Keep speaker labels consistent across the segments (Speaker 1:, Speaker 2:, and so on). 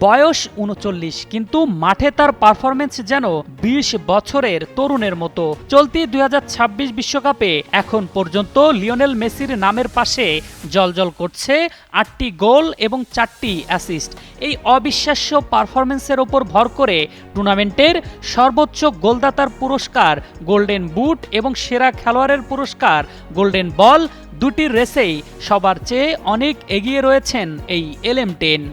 Speaker 1: বয়স ৩৯, কিন্তু মাঠে তার পারফরমেন্স যেন ২০ বছরের তরুণের মতো। চলতি ২০২৬ বিশ্বকাপে এখন পর্যন্ত লিওনেল মেসির নামের পাশে জ্বলজ্বল করছে ৮টি গোল এবং ৪টি অ্যাসিস্ট। এই অবিশ্বাস্য পারফরমেন্সের ওপর ভর করে টুর্নামেন্টের সর্বোচ্চ গোলদাতার পুরস্কার গোল্ডেন বুট এবং সেরা খেলোয়াড়ের পুরস্কার গোল্ডেন বল দুটির রেসেই সবার চেয়ে অনেক এগিয়ে রয়েছেন এই এলএম10।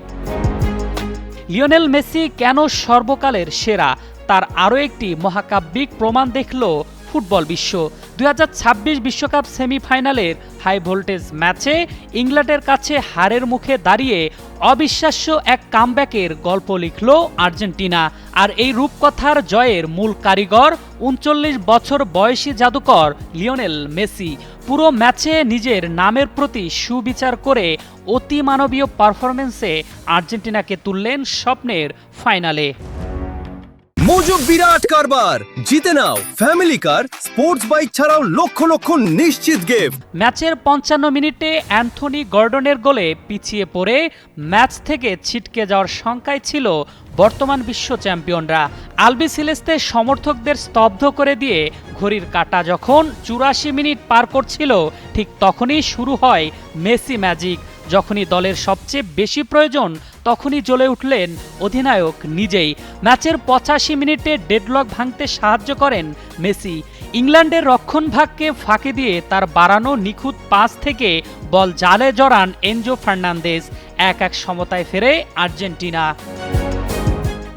Speaker 1: লিওনেল মেসি কেন সর্বকালের সেরা, তার আরও একটি মহাকাব্যিক প্রমাণ দেখল ফুটবল বিশ্ব। ২০২৬ বিশ্বকাপ সেমিফাইনালের হাই ভোল্টেজ ম্যাচে ইংল্যান্ডের কাছে হারের মুখে দাঁড়িয়ে অবিশ্বাস্য এক কামব্যাকের গল্প লিখল আর্জেন্টিনা। আর এই রূপকথার জয়ের মূল কারিগর ৩৯ বছর বয়সী জাদুকর লিওনেল মেসি। পুরো ম্যাচে নিজের নামের প্রতি সুবিচার করে অতিমানবীয় পারফরমেন্সে আর্জেন্টিনাকে তুললেন স্বপ্নের ফাইনালে।
Speaker 2: মোজো বিরাট কারবার, জিতে নাও ফ্যামিলি কার, স্পোর্টস বাইক ছাড়াও লক্ষ লক্ষ নিশ্চিত গিফট।
Speaker 1: ম্যাচের ৫৫ মিনিটে অ্যান্থনি গর্ডনের গোলে পিছিয়ে পড়ে ম্যাচ থেকে ছিটকে যাওয়ার শঙ্কায় ছিল বর্তমান বিশ্ব চ্যাম্পিয়নরা। আলবিসেলেস্তে সমর্থকদের স্তব্ধ করে দিয়ে ঘড়ির কাঁটা যখন ৮৪ মিনিট পার করছিল, ঠিক তখনই শুরু হয় মেসি ম্যাজিক। যখনই দলের সবচেয়ে বেশি প্রয়োজন তখনই জ্বলে উঠলেন অধিনায়ক নিজেই। ম্যাচের ৮৫ মিনিটে ডেডলক ভাঙতে সাহায্য করেন মেসি। ইংল্যান্ডের রক্ষণভাগকে ফাঁকি দিয়ে তার বাড়ানো নিখুঁত পাস থেকে বল জালে জড়ান এনজো ফার্নান্দেজ। ১-১ সমতায় ফেরে আর্জেন্টিনা।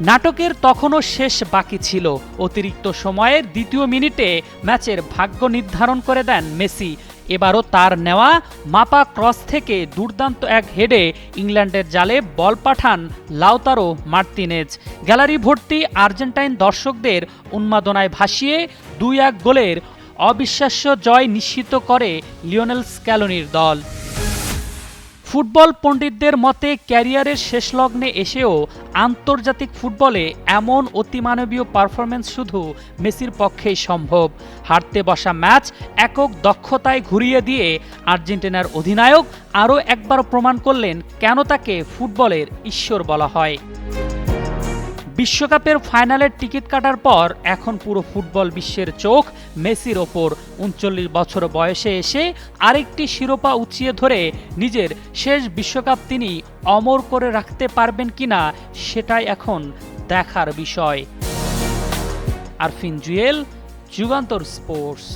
Speaker 1: নাটকের তখনও শেষ বাকি ছিল। অতিরিক্ত সময়ের দ্বিতীয় মিনিটে ম্যাচের ভাগ্য নির্ধারণ করে দেন মেসি। এবারও তার নেওয়া মাপা ক্রস থেকে দুর্দান্ত এক হেডে ইংল্যান্ডের জালে বল পাঠান লাউতারো মার্তিনেজ। গ্যালারি ভর্তি আর্জেন্টাইন দর্শকদের উন্মাদনায় ভাসিয়ে ২-১ গোলের অবিশ্বাস্য জয় নিশ্চিত করে লিওনেল স্ক্যালোনির দল। ফুটবল পণ্ডিতদের মতে ক্যারিয়ারের শেষ লগ্নে এসেও আন্তর্জাতিক ফুটবলে এমন অতিমানবীয় পারফরমেন্স শুধু মেসির পক্ষেই সম্ভব। হারতে বসা ম্যাচ একক দক্ষতায় ঘুরিয়ে দিয়ে আর্জেন্টিনার অধিনায়ক আরও একবার প্রমাণ করলেন কেন তাকে ফুটবলের ঈশ্বর বলা হয়। বিশ্বকাপের ফাইনালের টিকিট কাটার পর এখন পুরো ফুটবল বিশ্বের চোখ মেসির ওপর। ৩৯ বছর বয়সে এসে আরেকটি শিরোপা উঁচিয়ে ধরে নিজের শেষ বিশ্বকাপ তিনি অমর করে রাখতে পারবেন কিনা সেটাই এখন দেখার বিষয়। আরফিন জুয়েল, যুগান্তর স্পোর্টস।